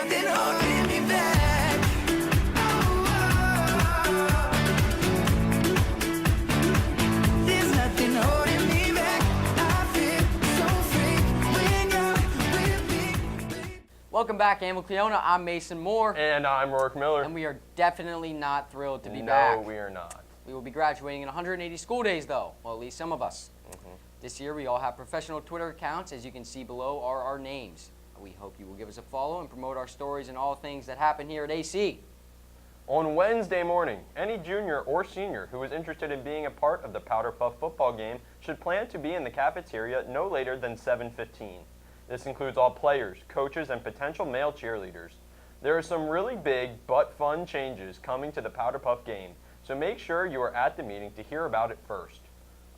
nothing holding me back. There's nothing holding me back. I feel so free when you're with me. Welcome back, Annville-Cleona. I'm Mason Moore. And I'm Rourke Miller. And we are definitely not thrilled to be back. No, we are not. We will be graduating in 180 school days, though. Well, at least some of us. This year, we all have professional Twitter accounts. As you can see below are our names. We hope you will give us a follow and promote our stories and all things that happen here at AC. On Wednesday morning, any junior or senior who is interested in being a part of the Powderpuff football game should plan to be in the cafeteria no later than 7:15. This includes all players, coaches, and potential male cheerleaders. There are some really big but fun changes coming to the Powderpuff game, so make sure you are at the meeting to hear about it first.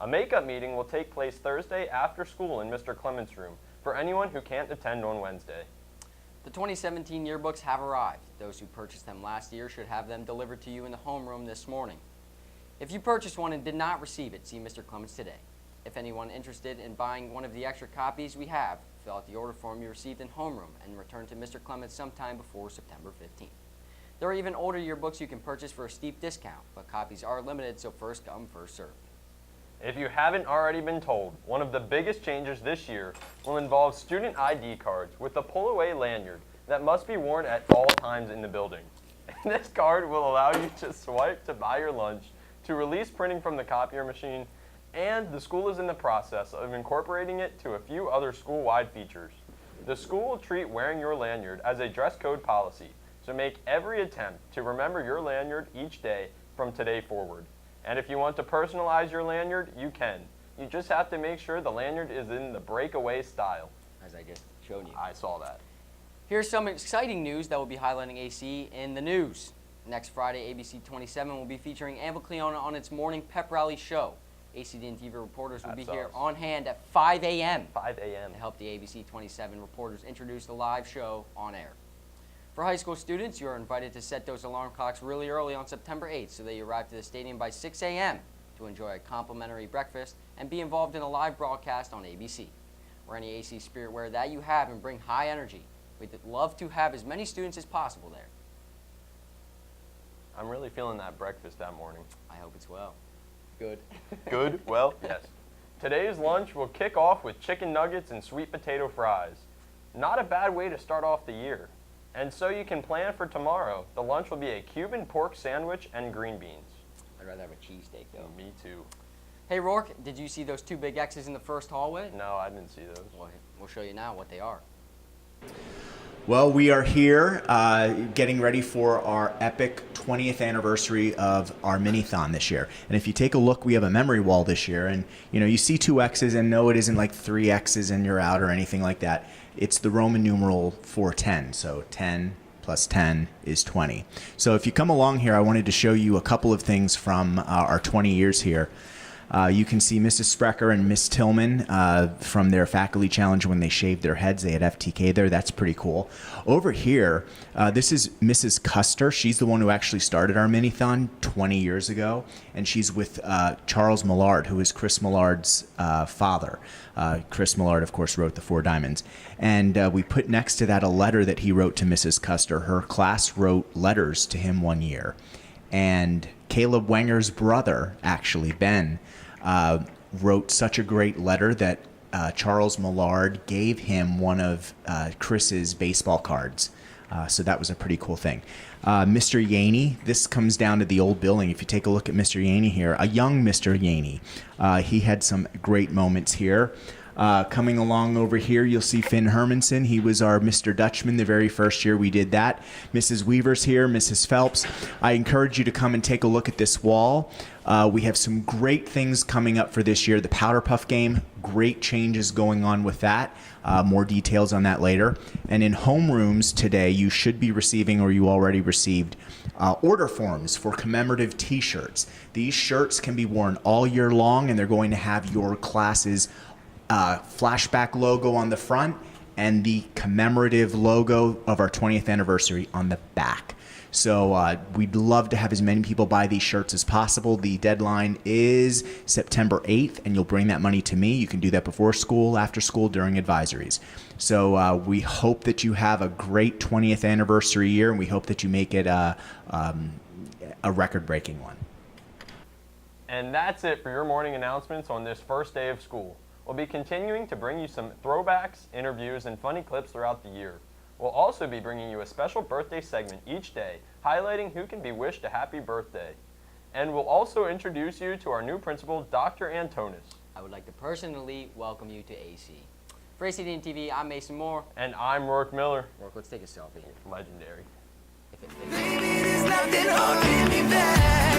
A makeup meeting will take place Thursday after school in Mr. Clement's room for anyone who can't attend on Wednesday. The 2017 yearbooks have arrived. Those who purchased them last year should have them delivered to you in the homeroom this morning. If you purchased one and did not receive it, see Mr. Clements today. If anyone interested in buying one of the extra copies we have, fill out the order form you received in homeroom and return to Mr. Clements sometime before September 15th. There are even older yearbooks you can purchase for a steep discount, but copies are limited, so first come, first served. If you haven't already been told, one of the biggest changes this year will involve student ID cards with a pull-away lanyard that must be worn at all times in the building. This card will allow you to swipe to buy your lunch, to release printing from the copier machine, and the school is in the process of incorporating it to a few other school-wide features. The school will treat wearing your lanyard as a dress code policy, so make every attempt to remember your lanyard each day from today forward. And if you want to personalize your lanyard, you can. You just have to make sure the lanyard is in the breakaway style. As I just showed you. I saw that. Here's some exciting news that will be highlighting AC in the news. Next Friday, ABC 27 will be featuring Annville-Cleona on its morning pep rally show. ACD and TV reporters will be here on hand at 5 a.m. 5 a.m. to help the ABC 27 reporters introduce the live show on air. For high school students, you are invited to set those alarm clocks really early on September 8th so that you arrive to the stadium by 6 a.m. to enjoy a complimentary breakfast and be involved in a live broadcast on ABC. Wear any AC Spirit wear that you have and bring high energy. We'd love to have as many students as possible there. I'm really feeling that breakfast that morning. I hope it's well. Good. Good? Well, yes. Today's lunch will kick off with chicken nuggets and sweet potato fries. Not a bad way to start off the year. And so you can plan for tomorrow. The lunch will be a Cuban pork sandwich and green beans. I'd rather have a cheesesteak, though. Me too. Hey, Rourke, did you see those two big X's in the first hallway? No, I didn't see those. Well, we'll show you now what they are. Well, we are here getting ready for our epic 20th anniversary of our Mini-THON this year. And if you take a look, we have a memory wall this year. And, you know, you see two X's, and no, it isn't like three X's and you're out or anything like that. It's the Roman numeral 410. So 10 plus 10 is 20. So if you come along here, I wanted to show you a couple of things from our 20 years here. You can see Mrs. Sprecher and Miss Tillman from their faculty challenge when they shaved their heads. They had FTK there. That's pretty cool. Over here, this is Mrs. Custer. She's the one who actually started our Mini-THON 20 years ago. And she's with Charles Millard, who is Chris Millard's father. Chris Millard, of course, wrote the Four Diamonds. And we put next to that a letter that he wrote to Mrs. Custer. Her class wrote letters to him one year. And Caleb Wenger's brother, actually, Ben, wrote such a great letter that Charles Millard gave him one of Chris's baseball cards. So that was a pretty cool thing. Mr. Yaney, this comes down to the old building. If you take a look at Mr. Yaney here, a young Mr. Yaney, he had some great moments here. Coming along over here, you'll see Finn Hermanson. He was our Mr. Dutchman the very first year we did that. Mrs. Weaver's here, Mrs. Phelps. I encourage you to come and take a look at this wall. We have some great things coming up for this year. The Powderpuff game, great changes going on with that. More details on that later. And in homerooms today, you should be receiving, or you already received, order forms for commemorative t-shirts. These shirts can be worn all year long, and they're going to have your class's flashback logo on the front and the commemorative logo of our 20th anniversary on the back. So we'd love to have as many people buy these shirts as possible. The deadline is September 8th, and you'll bring that money to me. You can do that before school, after school, during advisories. So we hope that you have a great 20th anniversary year, and we hope that you make it a record-breaking one. And that's it for your morning announcements on this first day of school. We'll be continuing to bring you some throwbacks, interviews, and funny clips throughout the year. We'll also be bringing you a special birthday segment each day, highlighting who can be wished a happy birthday. And we'll also introduce you to our new principal, Dr. Antonis. I would like to personally welcome you to AC. For ACDN TV, I'm Mason Moore. And I'm Rourke Miller. Rourke, let's take a selfie. Legendary. If it Baby, there's nothing holding me back.